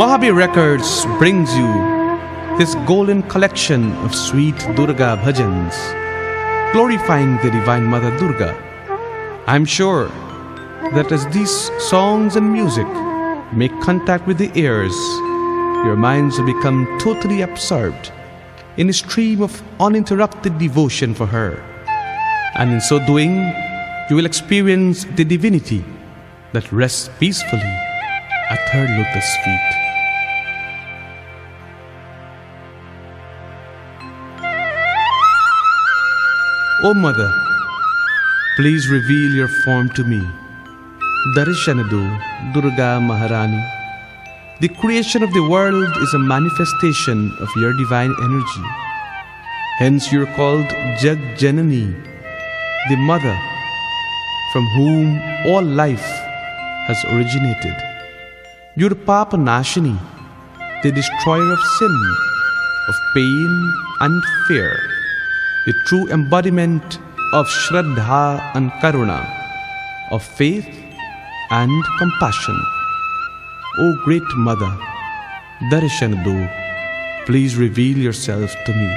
Mahabir Records brings you this golden collection of sweet Durga bhajans, glorifying the Divine Mother Durga. I'm sure that as these songs and music make contact with the ears, your minds will become totally absorbed in a stream of uninterrupted devotion for her. And in so doing, you will experience the divinity that rests peacefully at her lotus feet. O Mother, please reveal your form to me. Darshanadu, Durga Maharani. The creation of the world is a manifestation of your divine energy. Hence you are called Jag Janani, the mother from whom all life has originated. You are Papa Nashini, the destroyer of sin, of pain and fear, the true embodiment of Shraddha and Karuna, of faith and compassion. O great Mother, Darshanadu, please reveal yourself to me.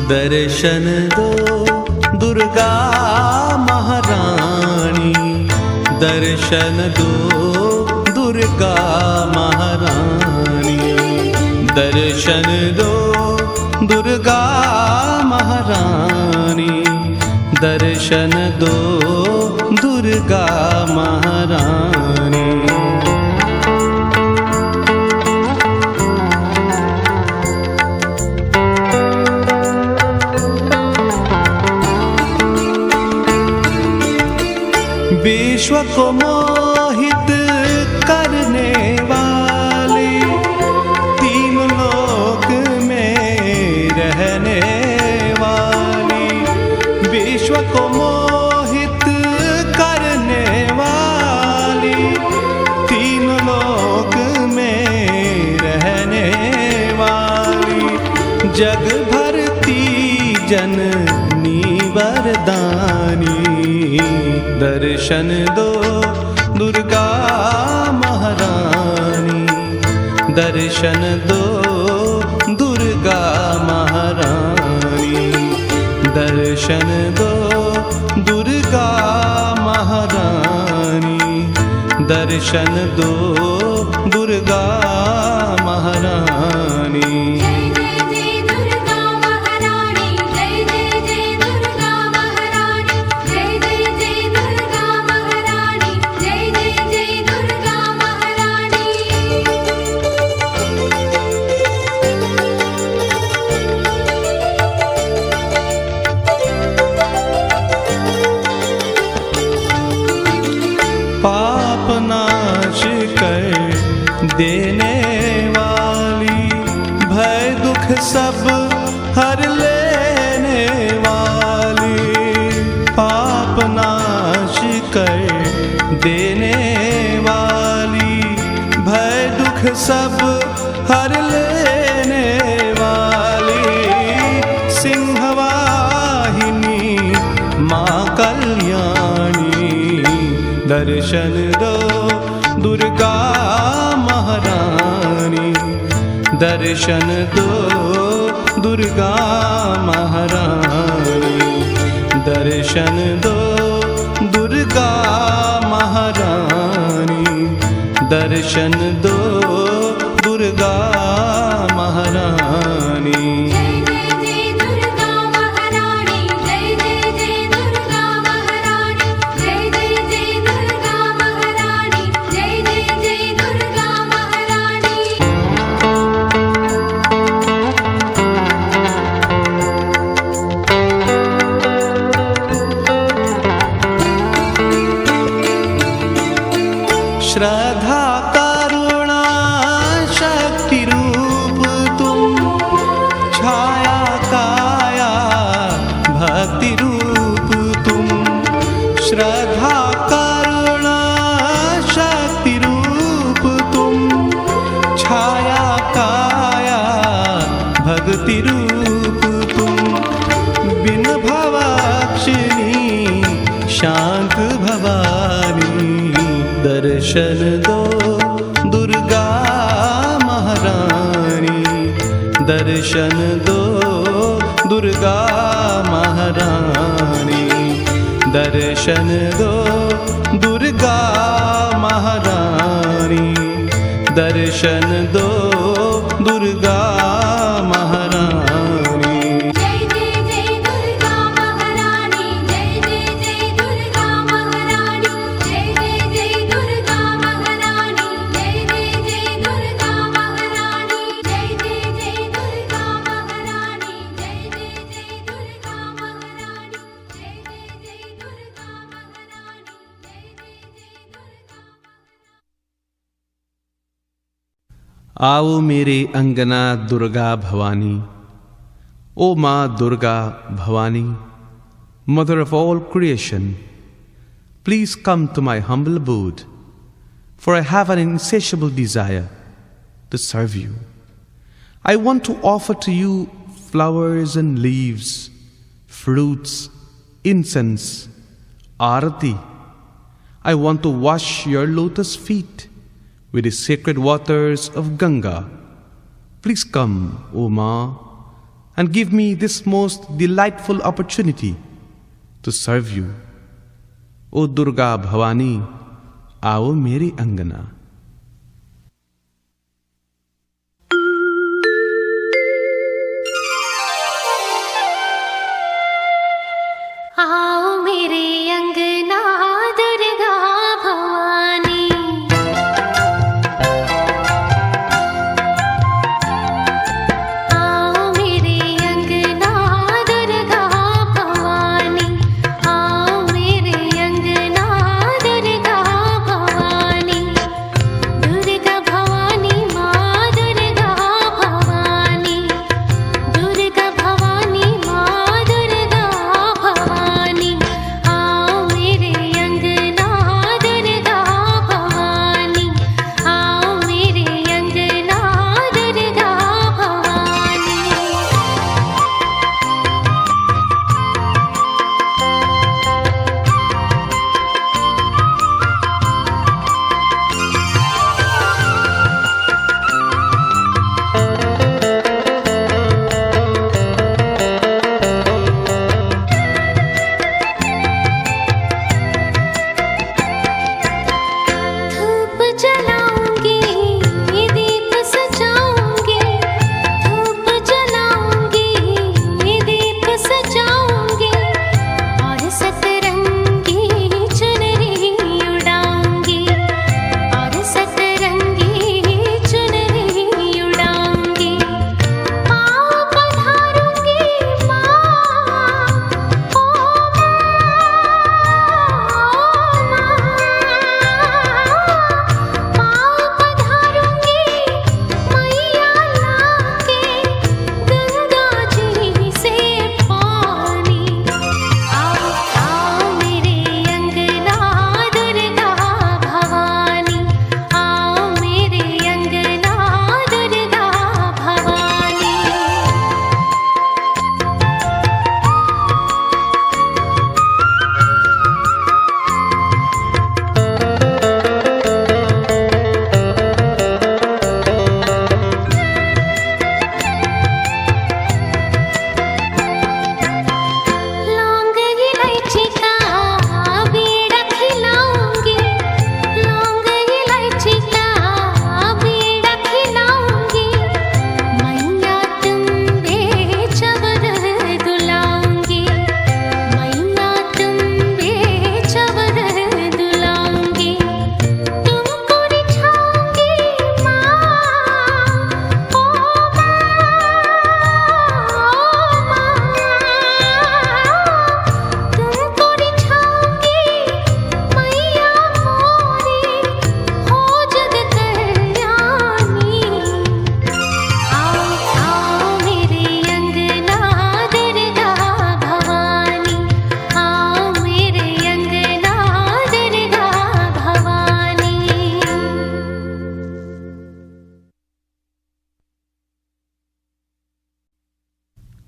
दर्शन दो दुर्गा महारानी, दर्शन दो दुर्गा महारानी, दर्शन दो दुर्गा महारानी, दर्शन दो दुर्गा महारानी। विश्व को मोहित करने वाली, तीन लोक में रहने वाली, विश्व को मोहित करने वाली, तीन लोक में रहने वाली, जग भरती जननी वरदानी। दर्शन दो दुर्गा महारानी, दर्शन दो दुर्गा महारानी, दर्शन दो दुर्गा महारानी, दर्शन दो दुर्गा महारानी। पाप नाश कर देने वाली, भय दुख सब हर लेने वाली, पाप नाश कर देने वाली, भय दुख सब हर लेने वाली, सिंहवाहिनी माँ कल्याणी। दर्शन दो दुर्गा महारानी, दर्शन दो दुर्गा महारानी, दर्शन दो दुर्गा महारानी, दर्शन दो दुर्गा महारानी। श्रद्धा करुणा शक्ति रूप तुम, छाया काया भक्ति रूप तुम। श्रद्धा करुणा शक्ति रूप तुम, छाया काया भक्ति रूप तुम। बिन भवाक्षिणी शांत भवानी, दर्शन दो दुर्गा महारानी। दर्शन दो दुर्गा महारानी। दर्शन दो दुर्गा महारानी। दर्शन दो दुर्गा महारानी। जय जय जय दुर्गा महारानी, जय जय जय दुर्गा महारानी, जय जय जय दुर्गा महारानी, जय जय जय दुर्गा महारानी, जय जय जय दुर्गा महारानी, जय जय जय दुर्गा महारानी, जय जय जय दुर्गा महारानी, जय जय जय दुर्गा। आओ मेरे अंगना Durga Bhavani. O Ma Durga Bhavani, Mother of all creation, please come to my humble abode, for I have an insatiable desire to serve you. I want to offer to you flowers and leaves, fruits, incense, arati. I want to wash your lotus feet with the sacred waters of Ganga. Please come, O Ma, and give me this most delightful opportunity to serve you. O Durga Bhavani, आओ मेरे अंगना। आओ मेरे अंगना दुर्गा भवानी। आओ मेरे अंगना दुर्गा भवानी। आओ मेरे अंगना Durga Bhavani.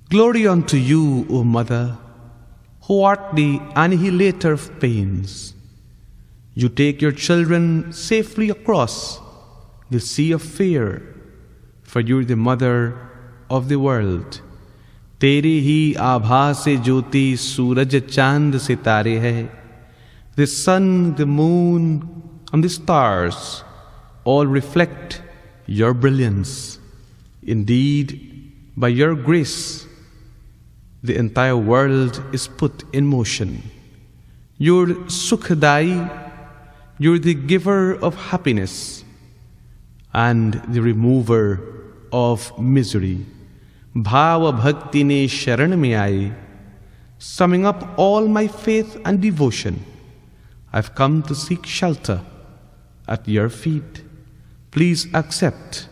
Glory unto you, O Mother, who art the annihilator of pains. You take your children safely across the sea of fear, for you're the mother of the world. तेरी ही आभा से ज्योति सूरज चांद सितारे है. The sun, the moon, and the stars all reflect your brilliance. Indeed, by your grace, the entire world is put in motion. You're Sukhdai, you're the giver of happiness and the remover of misery. Bhava bhakti ne sharan mein aaye. Summing up all my faith and devotion, I've come to seek shelter at your feet. Please accept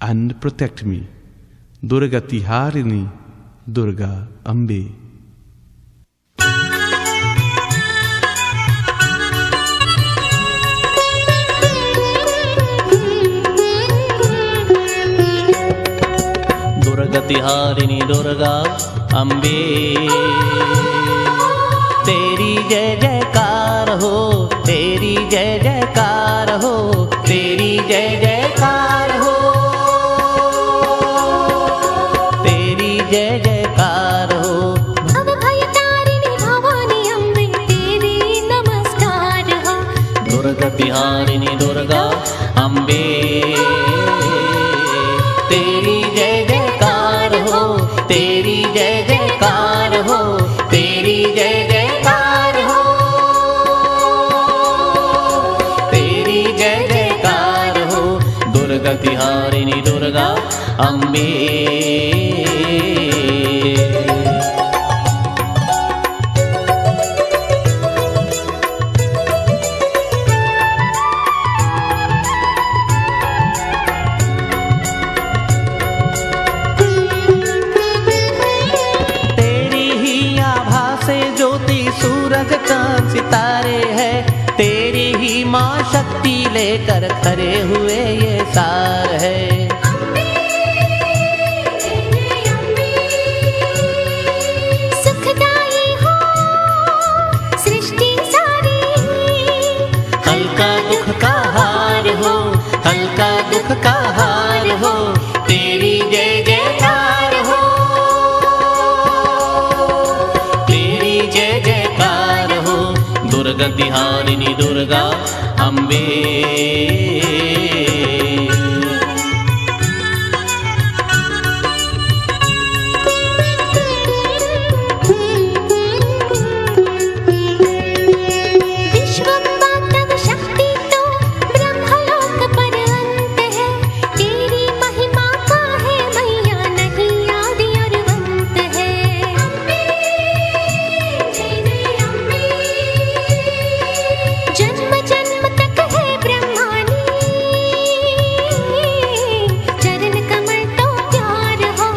and protect me. Durga Tiharini, Durga Ambe. Durga तिहारिणी Durga Ambe, तेरी जय जयकार हो, तेरी जय जयकार हो, तेरी जय जयकार हो, तेरी जय जयकार हो. अभयतारिणी भवानी अम्बे तेरी नमस्कार हो. दुर्गा तिहारिणी दुर्गा अम्बे, तेरी जय जयकार हो, तेरी जय जयकार हो, तेरी जय जयकार हो, तेरी जय जयकार हो. दुर्गा तिहारिणी दुर्गा अम्बे. सूरज चांद सितारे है, तेरी ही माँ शक्ति लेकर खड़े हुए ये सार है. सुखदाई हो सृष्टि सारी, हल्का दुख का हार हो, हल्का दुख का हार हो, तेरी जय जयकार हो, तेरी जय जयकार हो. दुर्गा तिहारिणी दुर्गा अम्बे. विश्वमातव शक्ति तो ब्रह्मलोक पर अंत है, तेरी महिमा का है मैया नहीं आदि और अंत है. जन्म जन्म तक है ब्रह्मानी, चरण कमल तो प्यार हो,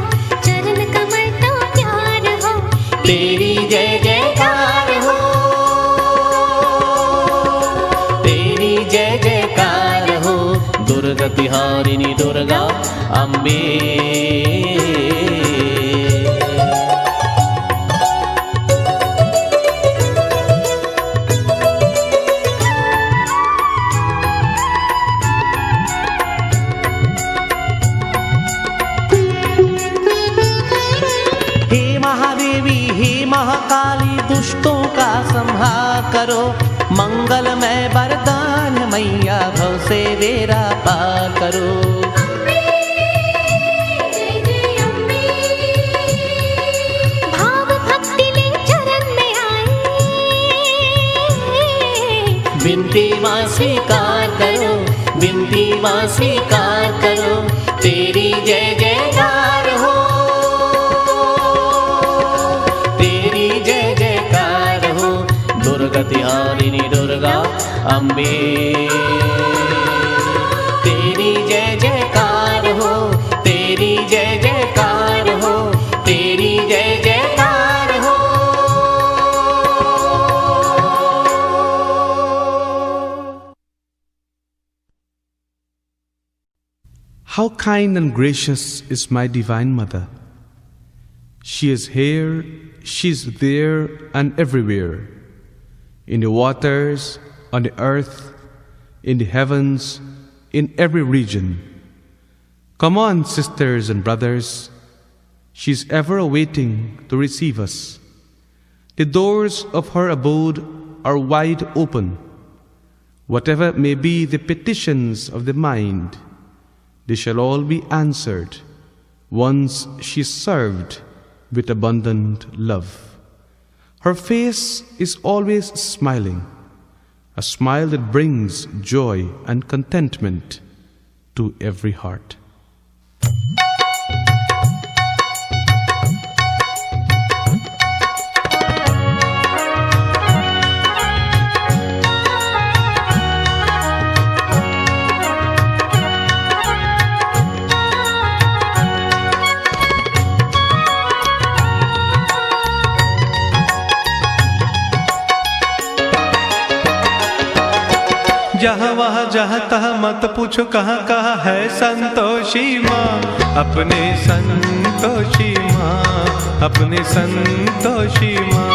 चरण कमल तो प्यार हो. तेरी जय जयकार हो, तेरी जय जयकार हो. दुर्गा तिहारिणी दुर्गा अम्बे. हे महादेवी, हे महाकाली, दुष्टों का संहार करो. मंगलमय वरदान मैया, भव से बेड़ा पार करो. भाव भक्ति ले चरण में आए, विनती माँ स्वीकार करो, विनती माँ स्वीकार करो. तेरी जय जयकार हो, तेरी जय जयकार हो. दुर्गा तिहारिणी दुर्गा अम्बे. तेरी जय जयकार हो, तेरी जय जयकार हो, तेरी जय जयकार हो. How kind and gracious is my Divine Mother. She is here, she's there and everywhere. In the waters, on the earth, in the heavens, in every region. Come on, sisters and brothers. She's ever awaiting to receive us. The doors of her abode are wide open. Whatever may be the petitions of the mind, they shall all be answered once she is served with abundant love. Her face is always smiling, a smile that brings joy and contentment to every heart. जहाँ वहाँ जहाँ तहाँ मत पूछो कहाँ कहाँ है संतोषी माँ, अपने संतोषी माँ, अपने संतोषी माँ।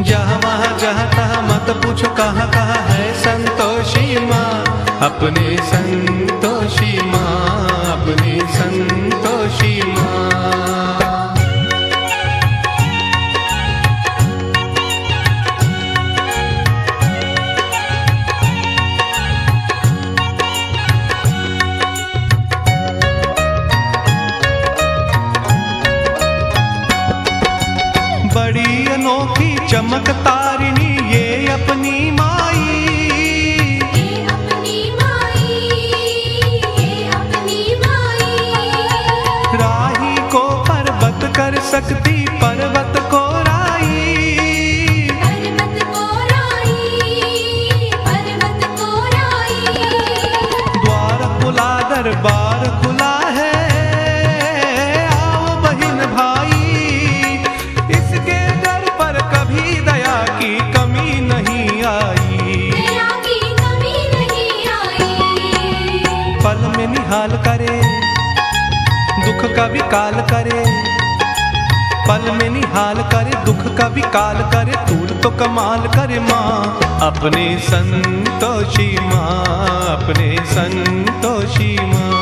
जहाँ वहाँ जहाँ तहाँ मत पूछो कहाँ कहाँ है संतोषी माँ, अपने संतोषी माँ, अपने संतोषी माँ। बड़ी अनोखी चमक तारिणी ये अपनी माई, ये अपनी माई, ये अपनी माई। राही को पर्वत कर सकती पर्वत को राई, पर्वत को राई, पर्वत को राई। द्वार खुला दरबार खुला है, आओ बहन भाई, इसके दर पर कभी दया की कमी नहीं आई। दया की कमी नहीं आई। पल में निहाल करे, दुख का विकाल करे, पल में निहाल करे, दुख का विकाल करे, तूल तो कमाल करे माँ, अपने संतोषी माँ, अपने संतोषी माँ।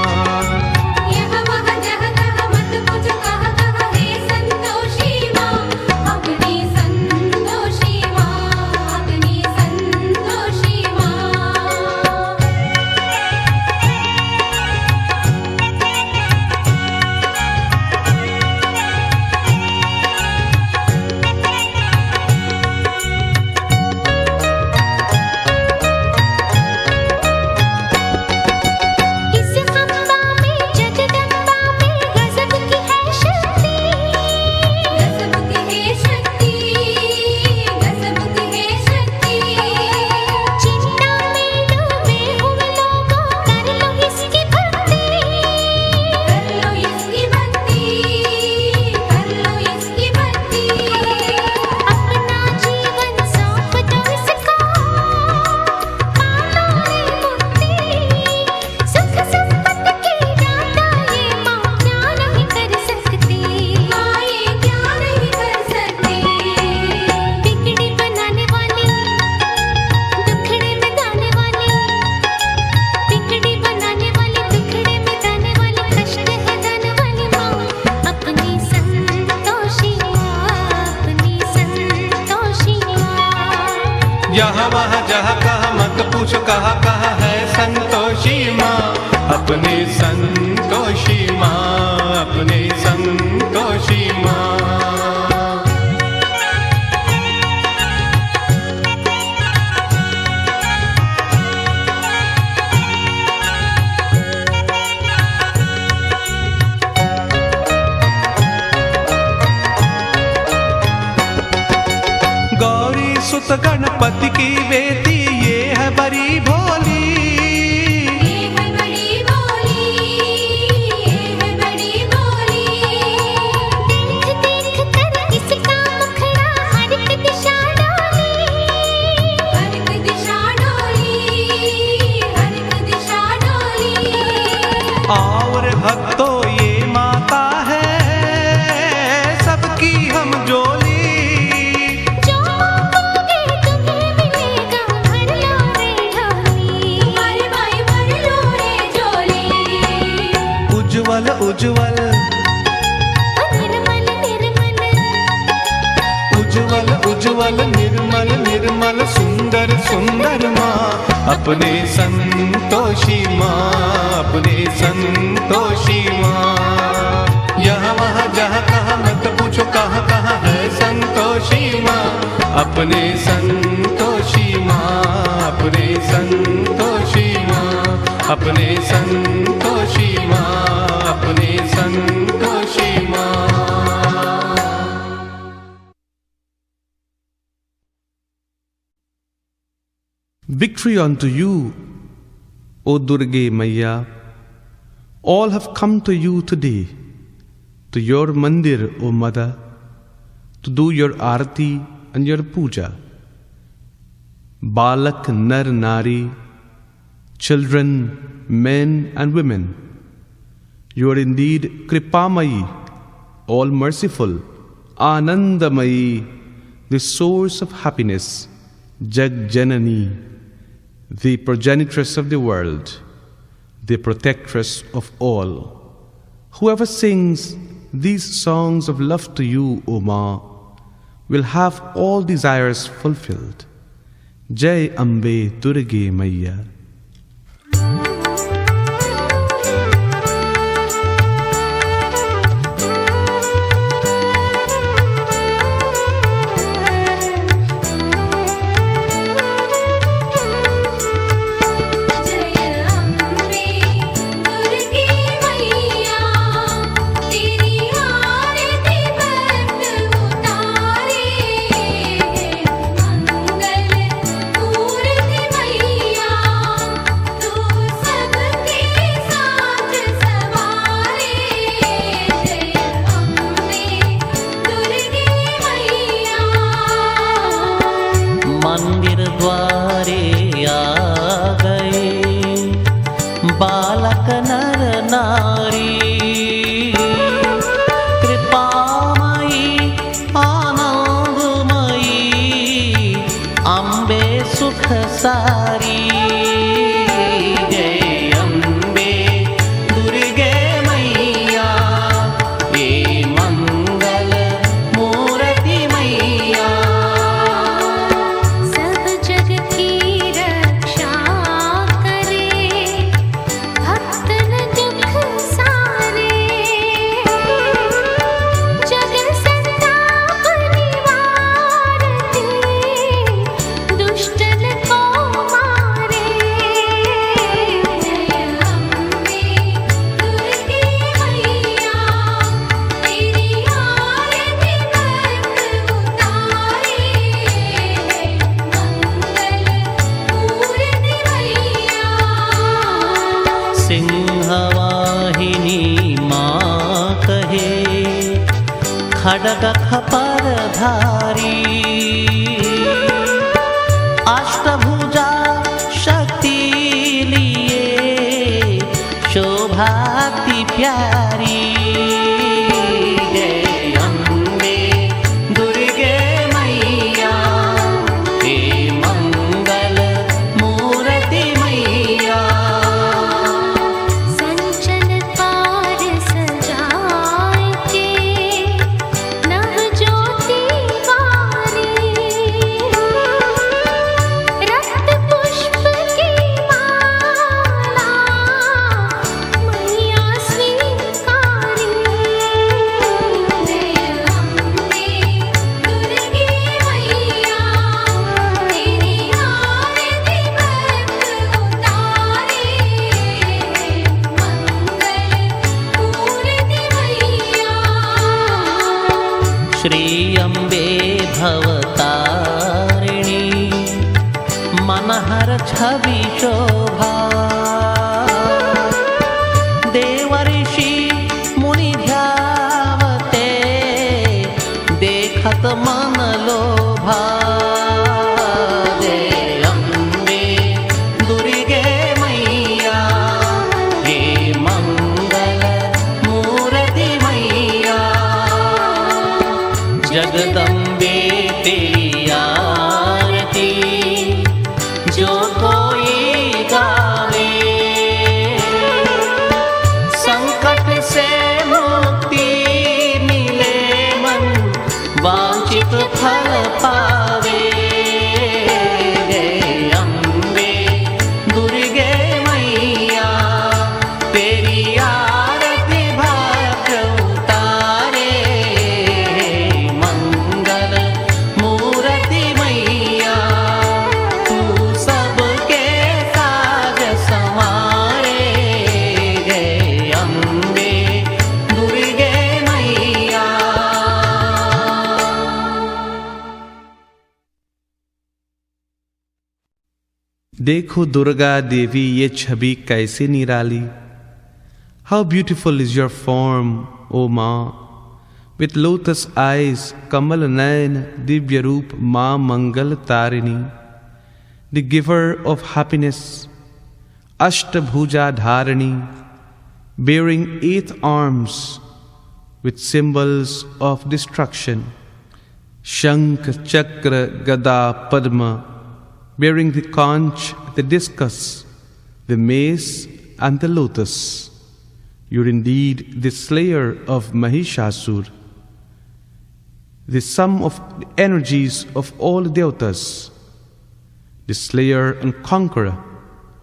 यहाँ वहाँ जहाँ तहाँ मत पूछो कहाँ कहाँ है संतोषी माँ, अपनी संतोषी माँ, अपनी संतोषी माँ। इस खंबा में जगदम्बा में गजब की है शक्ति, गजब की है शक्ति, गजब की है शक्ति। चिंता में डूबे हुए लोगों कर लो इसकी भक्ति, कर लो इसकी भक्ति, कर लो इसकी भक्ति। अपना जीवन सौंप दो इसको, पालो रे मुक्ति। सुख संपत्ति की दाता ये माँ क्या नहीं कर सकती, माँ ये क्या नहीं कर सकती। बिगड़ी बनाने वाली, दुखड़े में दाने वाली, बिगड़ी बनाने वाली, दुखड़े में दाने वाली, कष्ट हटाने वाली माँ, अपनी संतोषी माँ, अपनी संतोषी माँ। यहाँ वहाँ जहाँ कहाँ मत पूछो कहाँ कहाँ है संतोषी माँ, अपने संतोषी माँ, अपने संतोषी माँ। गौरी सुत गणपति की बेटी ये है बड़ी भोली, ये है बड़ी भोली, ये है बड़ी भोली। देख देख कर इसका मुखड़ा हर एक दिशा डोली, और भक्तों ये माता है सबकी हम जोली। जो मांगोगे तुम्हें मिलेगा, भर लो रे झोली। हमारे भाई भर लो रे झोली। उज्जवल उज्जवल निर्मल निर्मल, उज्जवल उज्जवल निर्मल निर्मल सुंदर सुंदर माँ अपने संतोषी माँ, अपने संतोषी माँ। यहाँ वहाँ जहाँ कहाँ मत पूछो कहाँ कहाँ है संतोषी माँ, अपने संतोषी माँ, अपने संतोषी माँ, अपने संतोषी माँ, अपने संतोषी माँ। Victory unto you, O Durga Maiya. All have come to you today, to your mandir, O Mother, to do your arati and your puja. Balak, Nar, Nari, children, men and women, you are indeed Kripamayi, all merciful, Anandamayi, the source of happiness, Jagjanani, the progenitress of the world, the protectress of all. Whoever sings these songs of love to you, O Ma, will have all desires fulfilled. Jai Ambe Durga Maiya. जय अम्बे दुर्गे मैया, तेरी आरती भक्त उतारे। मंगल मूर्ति मैया, तू सबके साथ सवारे। जय अम्बे दुर्गे मैया। मंदिर द्वारे आ गए बालक नर नारी, कृपामयी आनंदमयी अम्बे सुख सारी। जय अम्बे दुर्गे मैया, हे मंगल मूर्ति मैया। सब जग की रक्षा करे, भक्तन दुख सारे। जग संताप निवारते, दुष्टन को मारे। जय अम्बे दुर्गे मैया, तेरी आरती भक्त उतारे। मंगल मूर्ति मैया। सिंहवाहिनी माँ कहे खड्ग खपर धारी, अष्टभुजा शक्ति लिए शोभाति प्यारी। जय अम्बे दुर्गे मैया, हे मंगल मूर्ति मैया। संचन पार सजाए के, नव ज्योति वारी। रक्त पुष्प की माला, मैया स्वीकारी। जय अम्बे दुर्गे मैया, तेरी आरती भक्त उतारे। मंगल मूर्ति मैया। श्री अम्बे भवतारिणी, मनहर छवि शोभा। देवर्षि मुनि ध्यावते, देखत मन लोभा। जय अम्बे दुर्गे मैया, हे मंगल पावे। अम्बे दुर्गे मैया तेरी आरती भक्त उतारे। मंगल मूर्ति मैया तू सबके काज संवारे। अम्बे दुर्गे मैया। देखो दुर्गा देवी ये छवि कैसे निराली। How beautiful is your form, O माँ। With lotus eyes, Kamal Nayan, Divya रूप माँ मंगल Tarini. The giver of happiness, Ashtabhuja Dharini, bearing 8 arms with symbols of destruction. Shankh, Chakra, Gada, Padma, bearing the conch, the discus, the mace, and the lotus. You're indeed the slayer of Mahishasur, the sum of the energies of all the devatas, the slayer and conqueror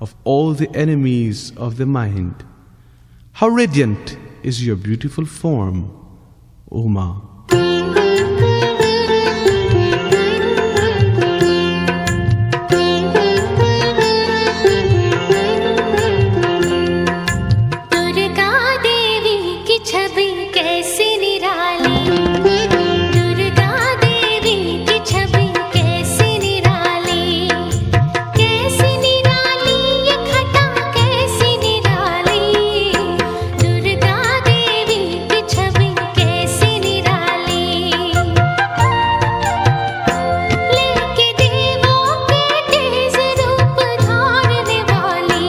of all the enemies of the mind. How radiant is your beautiful form, O Ma. Durga Devi की छवि कैसी निराली। दुर्गा देवी की छवि कैसी निराली। कैसी निराली ये घटा कैसी निराली। दुर्गा देवी की छवि कैसी निराली। लेके देवों के तेज रूप धारने वाली।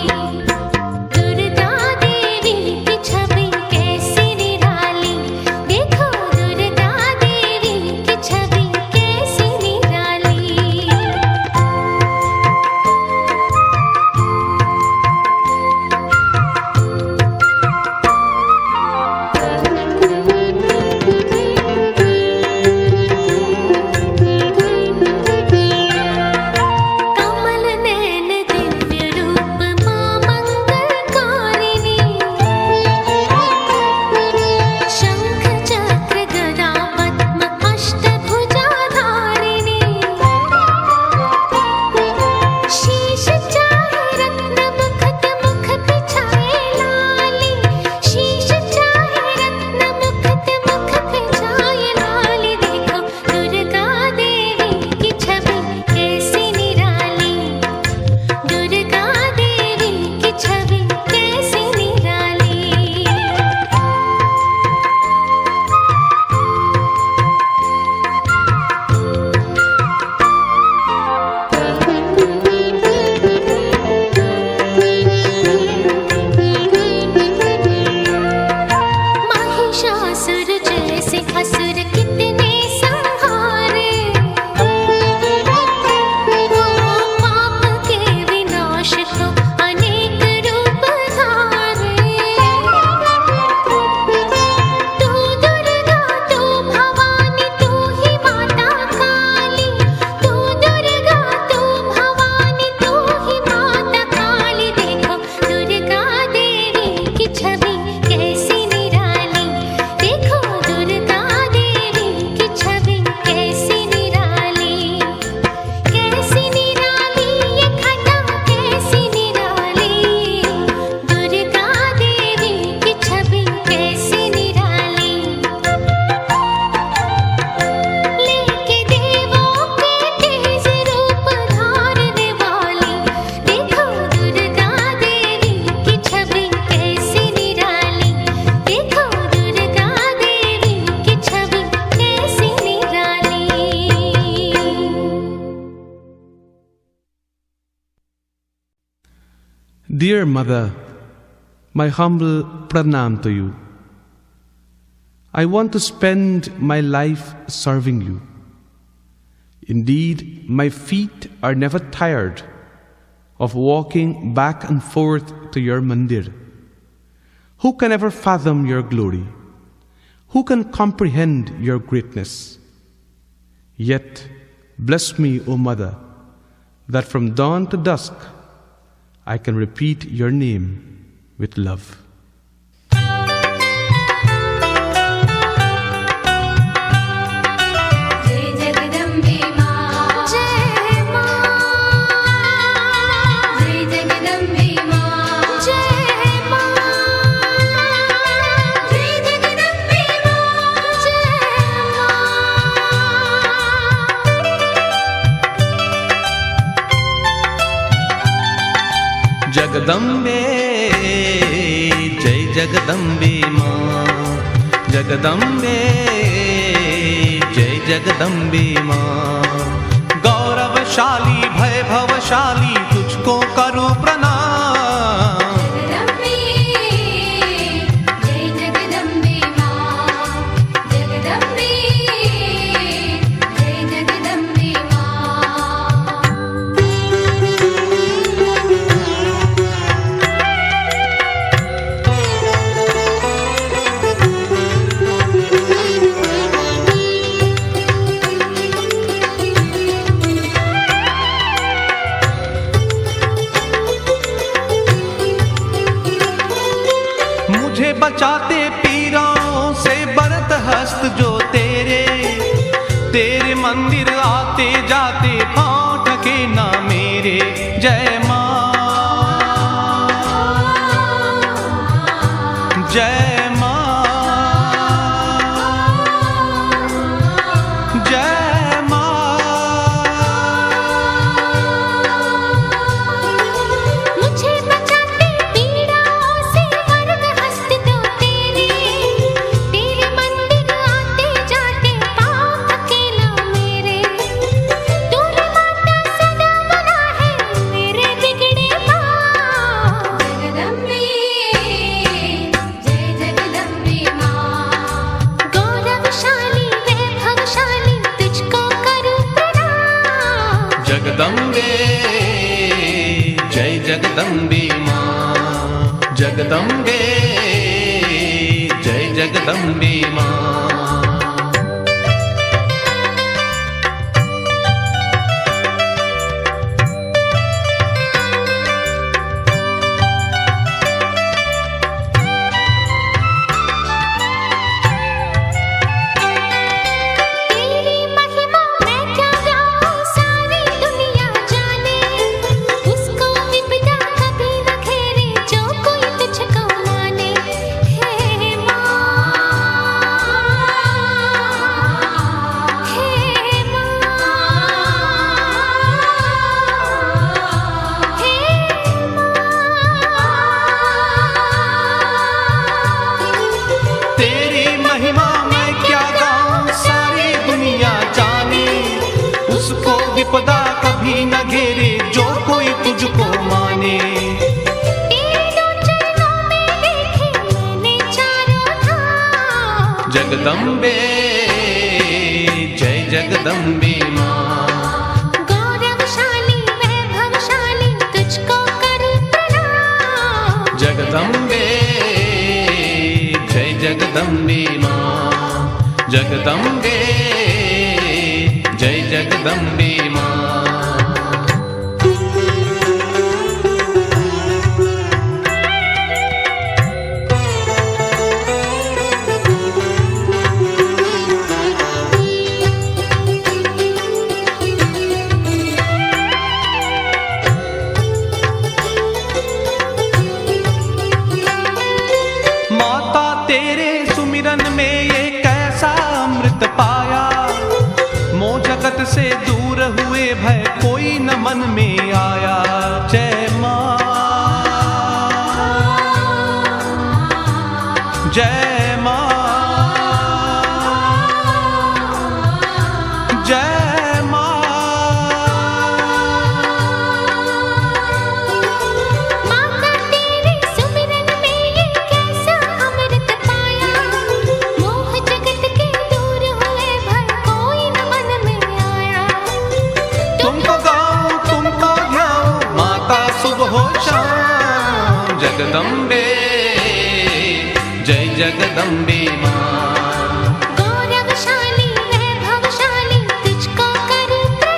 दुर्गा देवी की छवि कैसी निराली। देखो दुर्गा देवी की छवि कैसी निराली। कमल नैन दिव्य रूप माँ मंगलकारिणी। शंख चक्र गदा पद्म अष्टभुजा धारिणी। शीश चाहे रत्न मुकुट मुख पे छाए लाली। शीश चाहे रत्न मुकुट मुख पे छाए लाली। देखो दुर्गा देवी की छवि कैसी निराली। दुर्गा देवी की छवि कैसी निराली। महिषासुर जैसे असुर कितने संहारे। पाप के विनाश को अनेक रूप धारे। तू दुर्गा तू भवानी तू ही माता काली। तू दुर्गा तू भवानी तू ही माता काली। देखो दुर्गा देवी की छवि कैसी निराली। देखो दुर्गा देवी की छवि कैसी निराली। कैसी निराली ये घटा कैसी निराली। दुर्गा देवी की छवि कैसी निराली। लेके देवों के तेज रूप धारने वाली। देखो दुर्गा देवी की छवि कैसी निराली। देखो दुर्गा देवी की छवि कैसी निराली। Dear Mother, my humble pranam to you. I want to spend my life serving you. Indeed, my feet are never tired of walking back and forth to your mandir. Who can ever fathom your glory? Who can comprehend your greatness? Yet Bless me, O Mother, that from dawn to dusk I can repeat your name with love. जय जगदम्बे मां जय मां जय जगदम्बे मां जय मां जय जगदम्बे मां जगदम्बे जय जगदम्बे माँ जगदम्बे जय जगदम्बे माँ गौरवशाली भयभवशाली तुझको करूं प्रणाम जगदम्बे जय जगदम्बे मां जगदम्बे जय जगदम्बे मां मुझे बचाते पीराओं से बरत हस्त जो तेरे तेरे मंदिर आते जाते पाँव ठके ना मेरे जय माँ जय माँ जय माँ मुझे बचाते पीड़ाओं से वरद हस्त दो तेरे तेरे मंदिर आते जाते पाँव थके ना मेरे तूने माता सदा बना है मेरे बिगड़े पाँव जगदम्बे जय जगदम्बे मां गौरवशाली वैभवशाली तुझको करूं प्रणाम जगदम्बे जय जगदम्बे माँ जगदम्बे जय जगदम्बे माँ तेरी महिमा मैं क्या गाऊं सारी दुनिया जाने उसको विपदा कभी न घेरे जो कोई तुझको माने हे माँ हे तेरी महिमा मैं क्या गाऊं सारी दुनिया जाने उसको विपदा कभी न घेरे जो कोई तुझको माने तेरे दो चरणों में देखे मैंने चारों धाम जगदम्बे जय जगदम्बे माँ गौरवशाली वैभवशाली तुझको करूं प्रणाम जगदम्बे जय जगदम्बे माँ जगदम्बे जय जगदम्बे माँ माता तेरे सुमिरन में ये कैसा अमृत पाया मोह जगत से दूर हुए भय कोई न मन में आया जय माँ जय माँ जय माँ माता तेरे सुमिरन में ये कैसा अमृत पाया मोह जगत के दूर हुए भय कोई न मन में आया तुमको गाऊं तुमको ध्याऊं माता सुबह हो शाम जगदम्बे जय जगदम्बे माँ गौरवशाली वैभवशाली तुझको करूं प्रणाम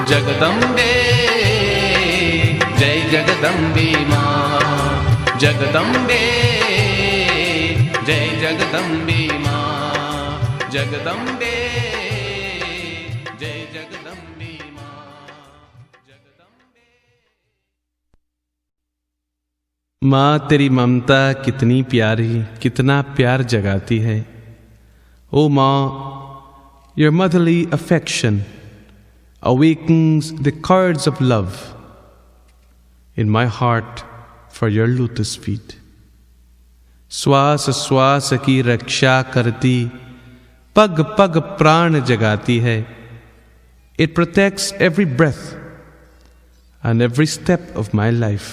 जगदम्बे जय जगदम्बे माँ जगदम्बे जय जगदम्बे माँ जगदम्बे जय जगदम्बे माँ जगदम्बे। माँ तेरी ममता कितनी प्यारी, कितना प्यार जगाती है। ओ माँ, your motherly affection awakens the chords of love in my heart for your lotus feet. श्वास श्वास की रक्षा करती, पग पग प्राण जगाती है। It protects every breath and every step of my life.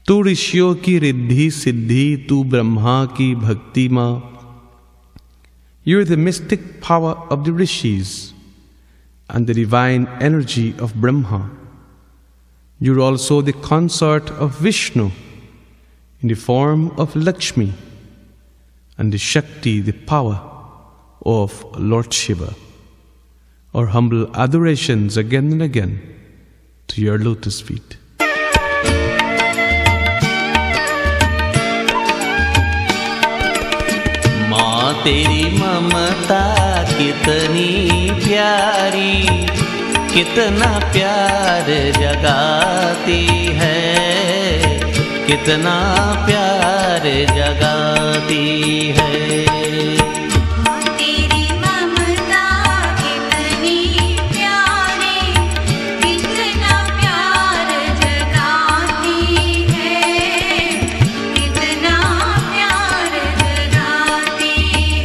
तू ऋषियों की रिद्धि सिद्धि, तू ब्रह्मा की भक्ति माँ। You're the mystic power of the rishis and the divine energy of Brahma. You're also the consort of Vishnu in the form of Lakshmi and the Shakti, the power of Lord Shiva. Our humble adorations again and again to your lotus feet. माँ तेरी ममता कितनी प्यारी, कितना प्यार जगाती है, कितना प्यार जगाती है। तेरी ममता कितनी प्यारी, कितना प्यार जगाती है, कितना प्यार जगाती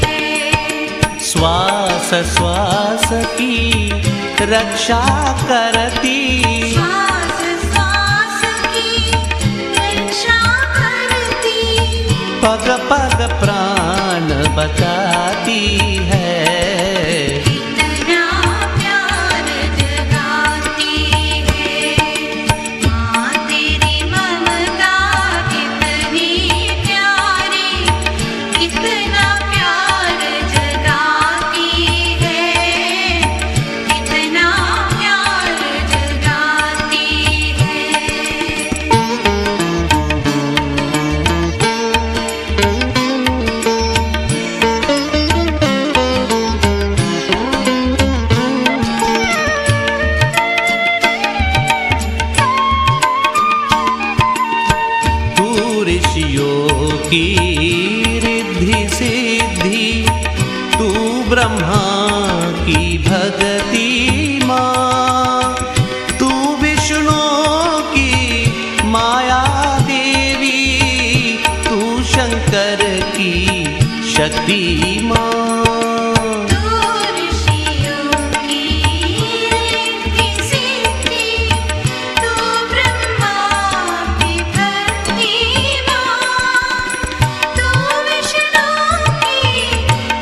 है। श्वास श्वास की रक्षा करती, श्वास श्वास की रक्षा करती, पग पग प्राण बचाती है। कितना प्यार जगाती है। माँ तेरी ममता कितनी प्यारी, कितना प्यार जगाती है, कितना प्यार जगाती है। तू ऋषियों की रिद्धि सिद्धि, तू ब्रह्मा की भगति माँ। तू विष्णु की माया देवी, तू शंकर की शक्ति माँ। तू ऋषियों की रिद्धि सिद्धि, तू ब्रह्मा की भक्ति माँ। तू विष्णु की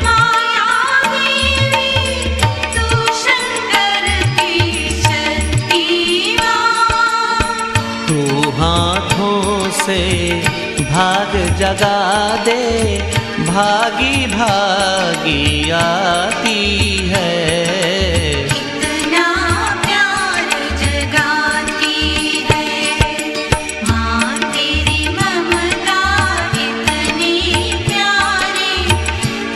माया देवी, तू शंकर की शक्ति माँ। तू हाथों से भाग जगा दे, भागी भागी आती है। कितना प्यार जगाती है। माँ तेरी ममता कितनी प्यारी,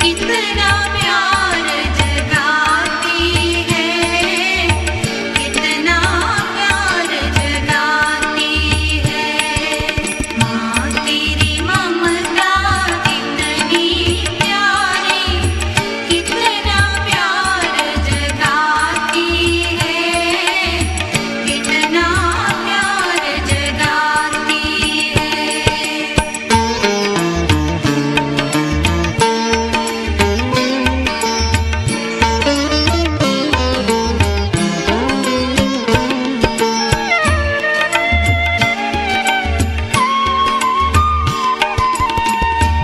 कितना प्यार जगाती है, कितना प्यार जगाती है। माँ तेरी ममता कितनी प्यारी, कितना प्यार जगाती है, कितना प्यार जगाती है।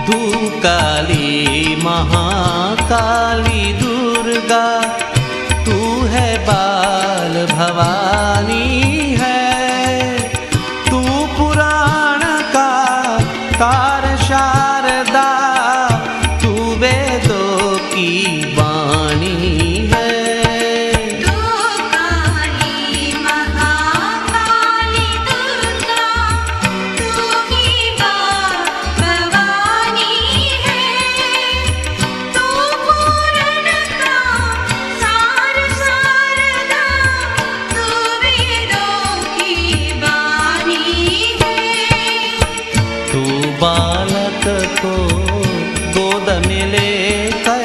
तू काली महाकाली दुर्गा, तू है बाल भवानी है। तू पुराण का तार शारदा, तू वेदों की वाणी है। तू काली अमृत को गोद में लेकर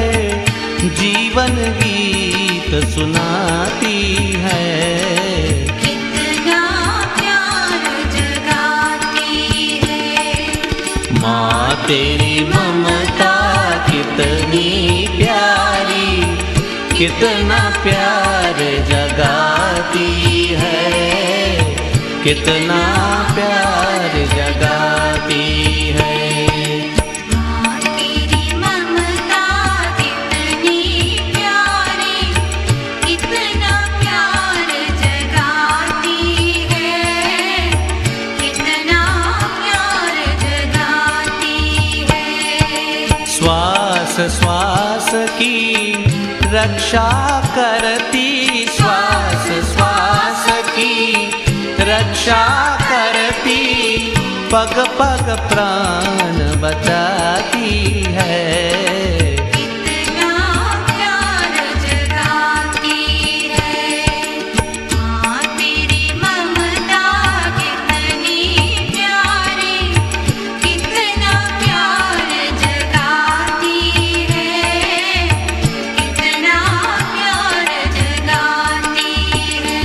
जीवन गीत सुनाती है। कितना प्यार जगाती है माँ तेरी ममता कितनी प्यारी, कितना प्यार जगाती है, कितना प्यार जगाती है। माँ तेरी ममता कितनी प्यारी, कितना प्यार जगाती है, कितना प्यार जगाती है। श्वास श्वास की रक्षा करती, श्वास श्वास की रक्षा करती, पग पग प्राण बचाती है। कितना प्यार जगाती है माँ तेरी ममता कितनी प्यारी, कितना प्यार जगाती है, कितना प्यार जगाती है।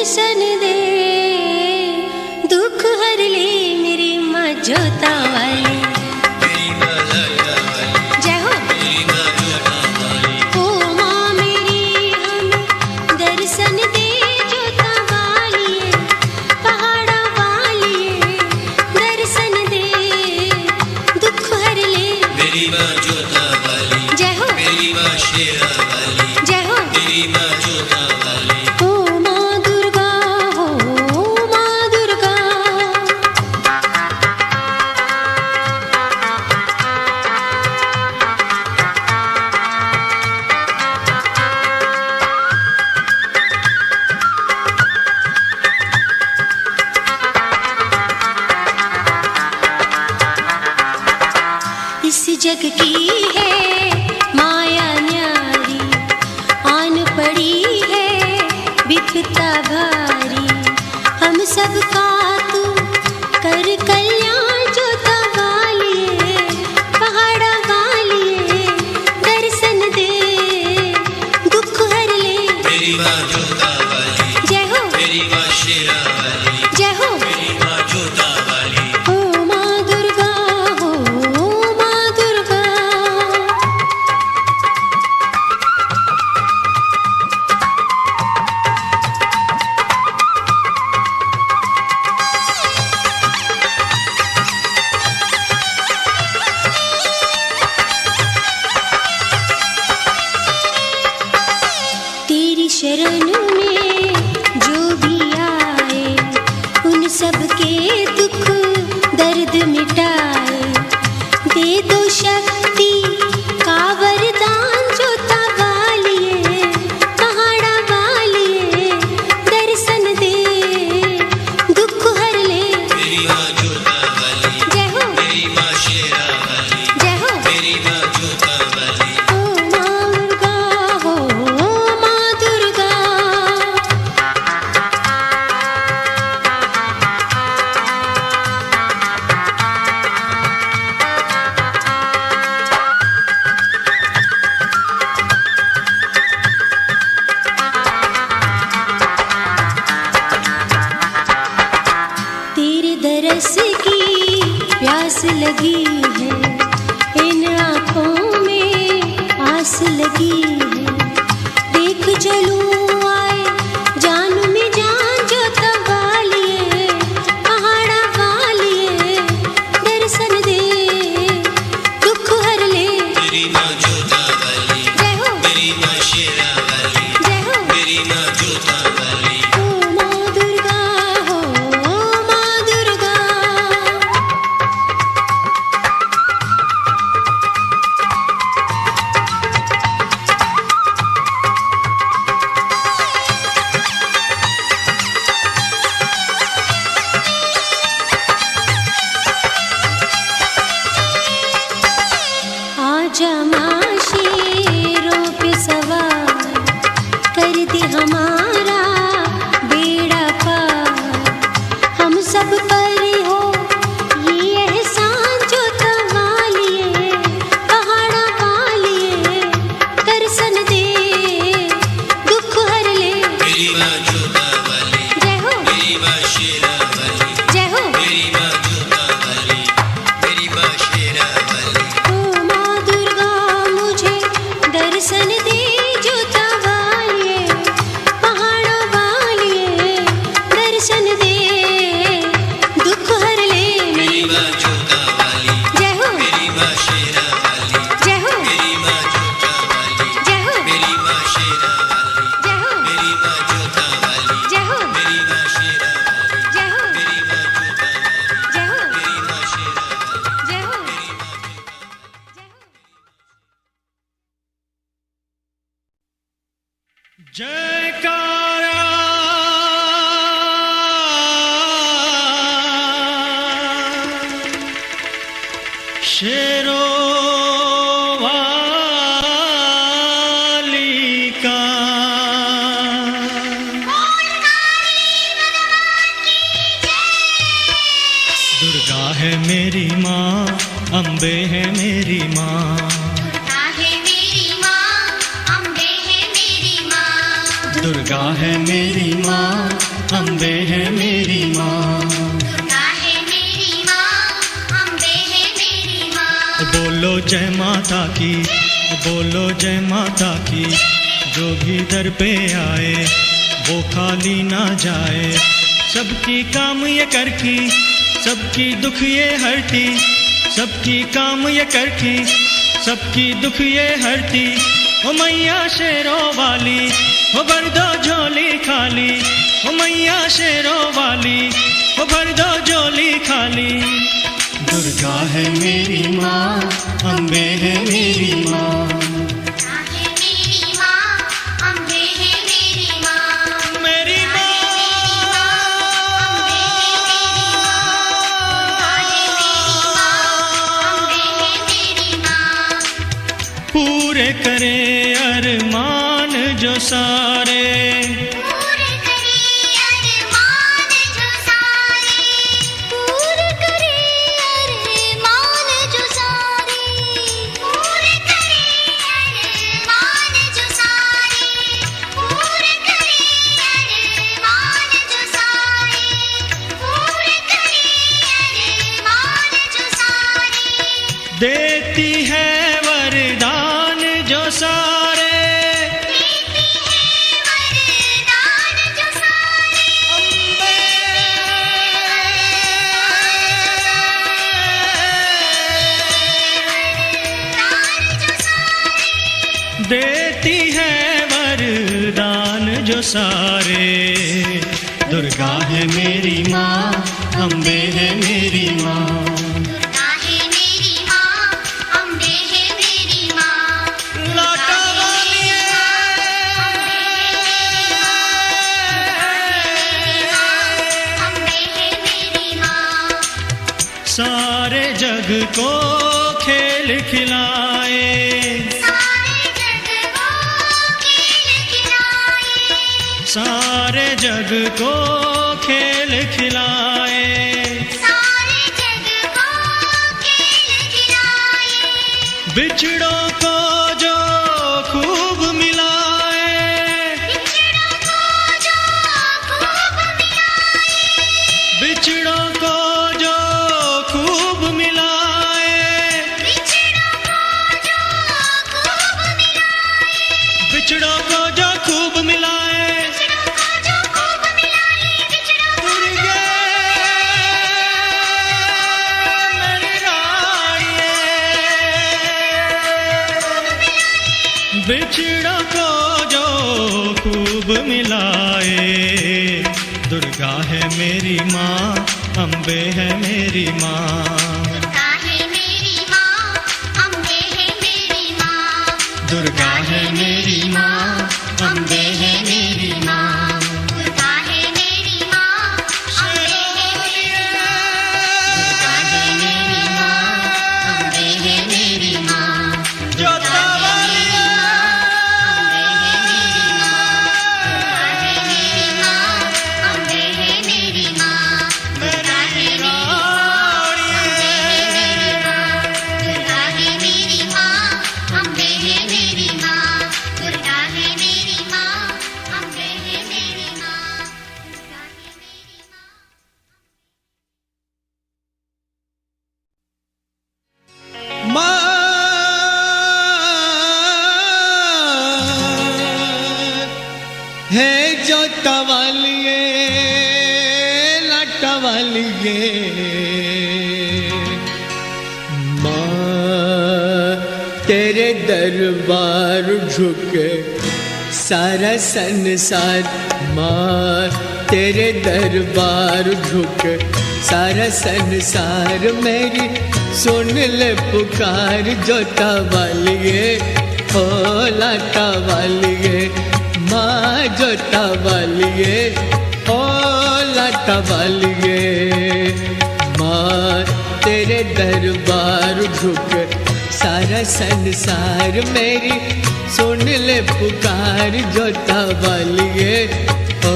दर्शन दे, दुख हर ले मेरी माँ जोता वाली। जय हो। ओ माँ मेरी हम दर्शन दे, जोता वाली पहाड़ा वाली दर्शन दे, दुख हर ले मेरी माँ जोता वाली। जय हो। मेरी माँ शेरा वाली। जय हो। मेरी माँ जोता वाली। ओ माँ दुर्गा हो, माँ दुर्गा। इस जग की है माया न्यारी, आन पड़ी है विपता भारी, हम सबका तू कर कल्याण, जोता वाली पहाड़ा वाली दर्शन दे, दुख हर ले मेरी माँ जोता वाली। जय हो। मेरी माँ शेरा वाली। जय हो। मेरी माँ जोता वाली। ओ माँ दुर्गा हो, माँ दुर्गा। तेरी शरण में जो भी आए, उन सबके दुख दर्द मिटाए, दे दो शक्ति का वरदान, जोता वाली पहाड़ा वाली दर्शन दे, दुख हर ले मेरी माँ जोता वाली। जय हो। मेरी माँ शेरा वाली। जय हो। मेरी माँ जोता वाली। ओ माँ दुर्गा हो, माँ दुर्गा। तेरे दरस की प्यास लगी है, इन आँखों में आस लगी है, देख जलूं आए जानू में जान, जोता वाली पहाड़ा वाली दर्शन दे, दुख हर ले मेरी माँ जोता वाली। जय हो। मेरी माँ शेरा वाली। जय हो। मेरी माँ जोता वाली। ओ माँ दुर्गा हो, माँ दुर्गा। आजा माँ शेरों पे सवार, कर दे हमारा बेड़ा पार, हम सब पर हो ये एहसान, जोता वाली पहाड़ा वाली दर्शन दे, दुख हर ले मेरी माँ जोता वाली। जय हो। मेरी माँ शेरा वाली। जय हो। मेरी माँ जोता वाली। मेरी माँ शेरा वाली। ओ माँ दुर्गा मुझे दर्शन दे, जोता वाली पहाड़ा वाली दर्शन दे, दुख हर ले मेरी माँ जोता वाली। जय हो। मेरी माँ शेरा वाली। जय हो। मेरी माँ जोता वाली। जय हो। मेरी माँ शेरा वाली। जय हो। मेरी माँ जोता वाली। जय हो। मेरी माँ शेरा वाली। जय हो। मेरी माँ जोता वाली। जय हो। मेरी माँ शेरा वाली। जय हो। मेरी माँ जोता वाली। जयकारा शेरों वाली का। दुर्गा है मेरी माँ, अम्बे है मेरी माँ। दुर्गा है मेरी माँ, अम्बे है मेरी माँ। दुर्गा है मेरी माँ, अम्बे है मेरी माँ। दुर्गा है मेरी माँ, अम्बे है मेरी माँ। बोलो जय माता की, बोलो जय माता की। जो भी दर पे आए वो खाली ना जाए। सबकी काम ये करती, सबकी दुख ये हरती। सबकी काम ये करती, सबकी दुख ये हरती। ओ मैया शेरों वाली, ओ भर दो झोली खाली। ओ मैया शेरों वाली, ओ भर दो झोली खाली। दुर्गा है मेरी माँ, अम्बे है मेरी माँ। दुर्गा है मेरी माँ, अम्बे है मेरी माँ। मेरी पूरे करे अरमान जो सारे। पूरे करे अरमान जो सारे। पूरे करे अरमान जो सारे। पूरे करे अरमान जो सारे। पूरे करे अरमान जो सारे। पूरे करे अरमान जो सारे। देती है वरदान जो सारे। देती है वरदान जो सारे। वरदान जो सारे। देती है वरदान जो सारे। दुर्गा है मेरी माँ, अम्बे है मेरी माँ। दुर्गा है मेरी माँ, अम्बे है मेरी माँ। लाटा वाली अम्बे है मेरी माँ। सारे जग को खेल खिलाए। सारे जग को खेल खिलाए। सारे जग को खेल खिलाए। सारे जग को खेल खिलाए। बिछड़ों को जो खूब मिलाए। बिछड़ों को जो खूब मिलाए। बिछड़ों को जो खूब मिलाए। बिछड़ों को जो खूब मिलाए। बिछड़ों को जो खूब मिलाए। बिछड़ों को जो खूब मिलाए। बिछड़ों को दुर्गे मेरी रानिए। बिछड़ों को जो खूब मिलाए। दुर्गा है मेरी माँ, अम्बे है मेरी माँ। दुर्गा है मेरी माँ, अम्बे है मेरी माँ। दुर्गा है मेरी माँ, अम्बे है मेरी माँ। दुर्गा है मेरी माँ, अम्बे है मेरी माँ। दुर्गा है मेरी माँ, अम्बे है मेरी माँ। जोता वाली अम्बे है मेरी माँ। दुर्गा है मेरी माँ, अम्बे है मेरी माँ। दुर्गा है मेरी माँ, दुर्गा है मेरी माँ, अम्बे है मेरी माँ। दुर्गा है मेरी माँ, अम्बे है मेरी माँ। दुर्गा है मेरी माँ। है जो तवालिए लटवालिए माँ तेरे दरबार झुके सारा संसार। माँ तेरे दरबार झुके सारा संसार। मेरी सुन ले पुकार जो तवालिए ओ लटवालिए। माँ जो तवालिए ओ लटवालिए। माँ तेरे दरबार झुक सारा संसार। मेरी सुन ले पुकार जो तवालिए ओ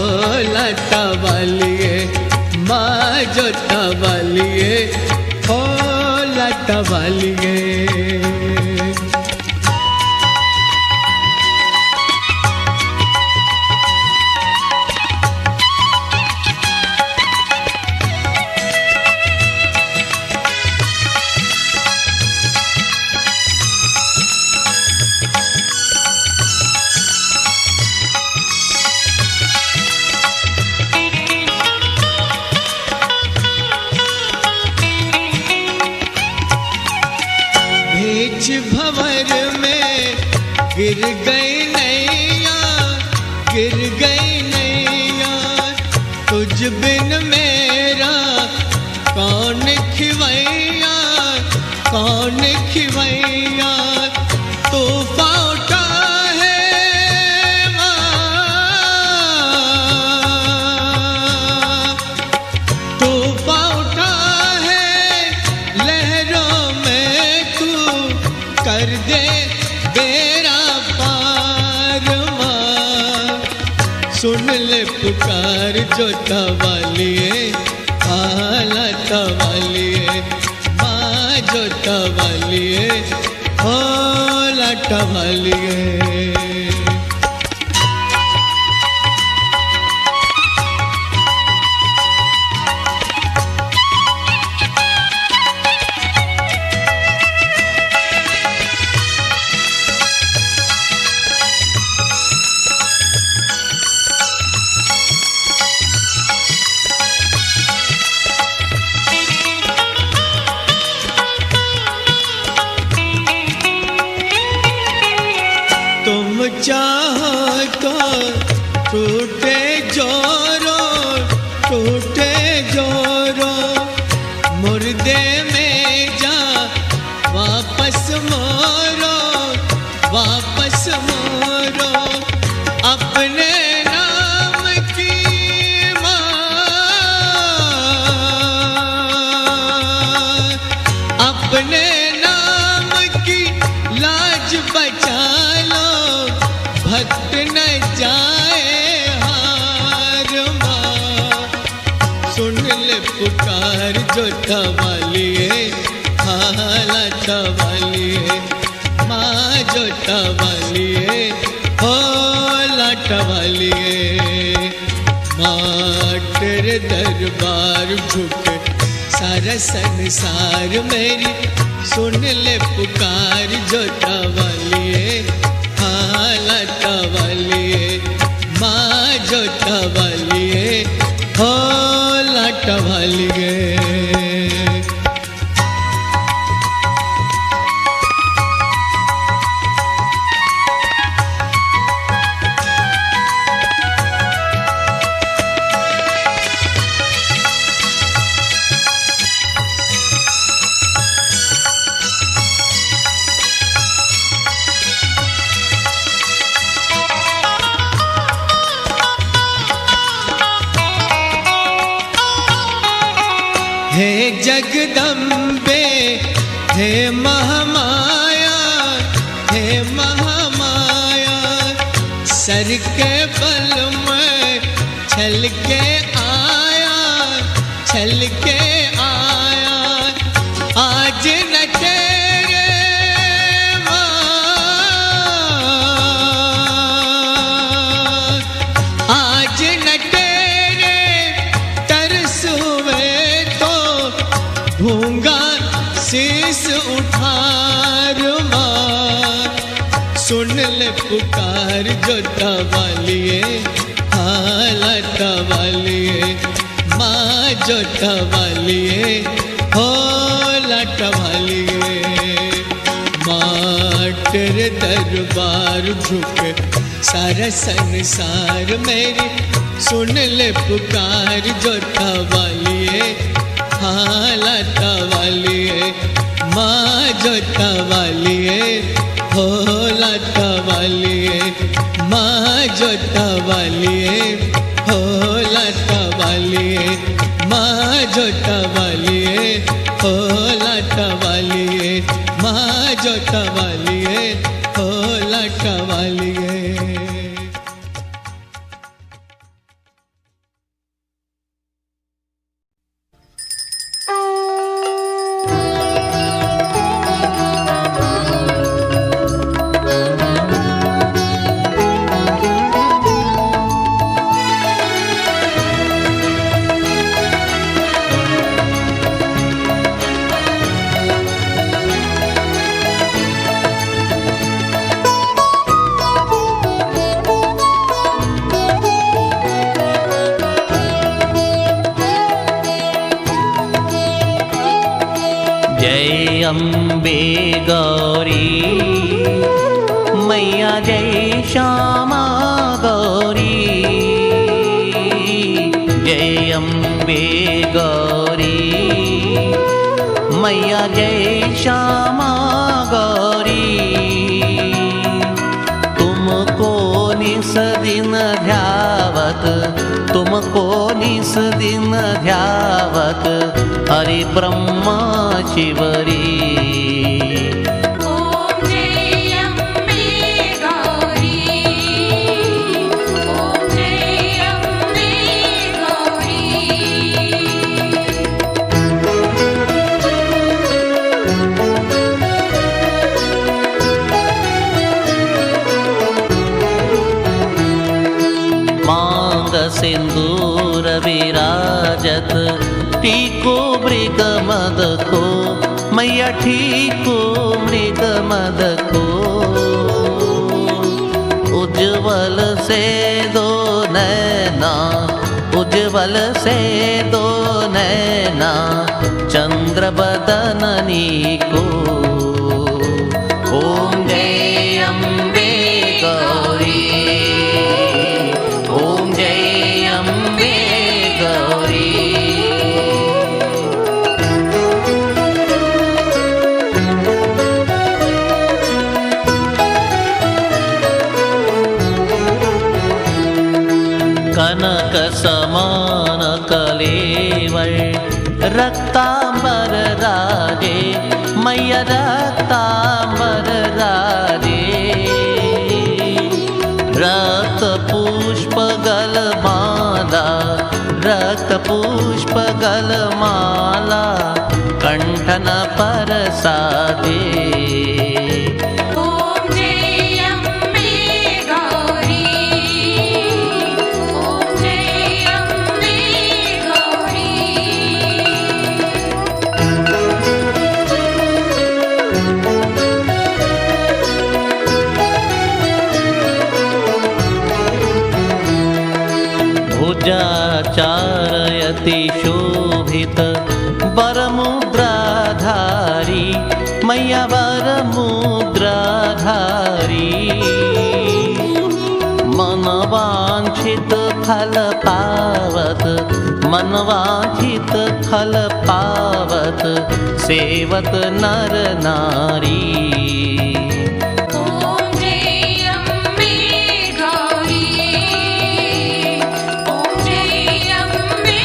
लटवालिए। माँ जो तवालिए ओ लटवालिए। गिर गई नैया, गिर गई नैया, तुझ बिन मेरा कौन खिवैया, कौन खिवैया। तूफान उठा है माँ, तूफान उठा है लहरों में, तू कर दे बेड़ा पार माँ। सुन ले पुकार जोता वालिए, लाटा वालिए, माँ जोता वालिए, ओ लाटा वालिए। तुम चाहो तो टूटे जोरो, टूटे जोरो, मुर्दे में जा वापस मोरो, वापस मोरो। अपने नाम की माँ, अपने नाम की लाज बचा लो, भक्त न जाए हार माँ। सुन ले पुकार जोता वालिए, लाटा वालिए, माँ जोता वालिए, हो लाटा वालिए। माँ तेरे दरबार झुके सारा संसार मेरी, सुन ले पुकार जोता वालिए, लाटा वालिए, माँ जोता वालिए, हो लाटा वालिए। हे जगदम्बे, हे महामाया, हे महामाया, सर के बल में छल के आया, छल के आया। आज न तेरे माँ, आज न तेरे तरस हुए तो भूंगा शीस उठार माँ। सुन ले पुकार जोता वालिए, लाटा वालिए, माँ जोता वालिए, हो लाटा वालिए। माँ तेरे दरबार झुके सारा संसार मेरी, सुन ले पुकार जोता वालिए, लाटा वालिए, माँ जोता वालिए, हो लाटा वालिए, माँ जोता वालिए, हो लाटा वालिए, माँ जोता वालिए, हो लाटा वालिए, माँ जोता वालिए, हो लाटा वालिए। जय अम्बे गौरी मैया जय श्यामा गौरी, जय अम्बे गौरी, मैया जय श्यामा गौरी। तुमको निस दिन ध्यावत, तुमको निस दिन ध्यावत, हरि ब्रह्मा शिवरी। ॐ जय अम्बे गौरी, ॐ जय अम्बे गौरी। मांग सिंदूर विराजत, टीको मृग मद को, मैया ठीको मृग मद को। उज्ज्वल से दो नैना, उज्ज्वल से दो नैना, चंद्र बदननी को। ओम जय अम्बे गौरी, ओम जय अम्बे गौरी। कनक समान कलेवर, रक्तांबर राजे, मैया रक्तांबर राजे। रक्त पुष्प गलमाला, रक्त पुष्प गलमाला, कंठन पर साधे। ॐ जय अम्बे गौरी, ॐ जय अम्बे गौरी। भुजाचारयति शोभित, वरमुद्राधारी, मैया वरमुद्राधारी। मनवांछित फल पावत, मनवांछित फल पावत, सेवत नर नारी। ॐ जय अम्बे गौरी, ॐ जय अम्बे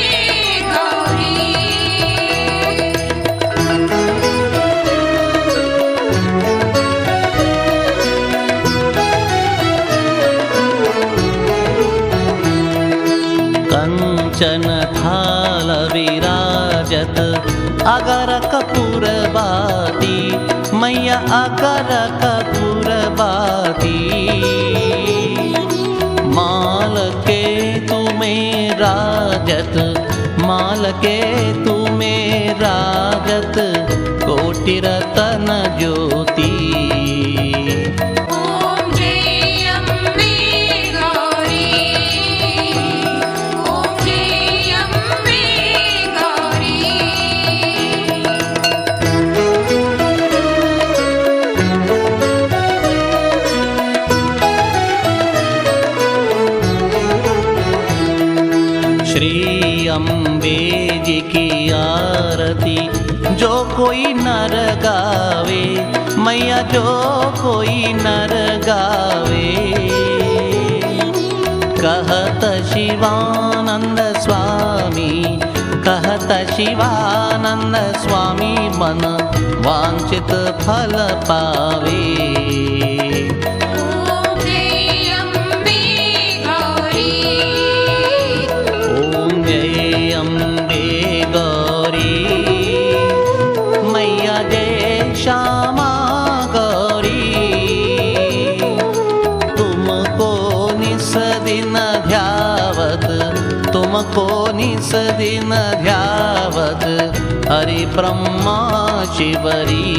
गौरी। कंचन थाल विराजत, अगर कपूर बाती, मैया अगर कपूर बाती। माल के तुम्हें राजत, माल के तुम्हें राजत, कोटि रतन ज्योति। ॐ जय अम्बे गौरी, ॐ जय अम्बे गौरी। श्री अम्बे जी की आरती, जो कोई नर गावे, मैया जो कोई नर गावे। कहत शिवानंद स्वामी, कहत शिवानंद स्वामी, मन वांछित फल पावे। ॐ जय अम्बे गौरी, ओम जय अम्बे गौरी, मैया जय श्यामा गौरी। तुमको निस दिन ध्यावत, तुमको निस दिन ध्यावत, हरि ब्रह्मा शिवरी।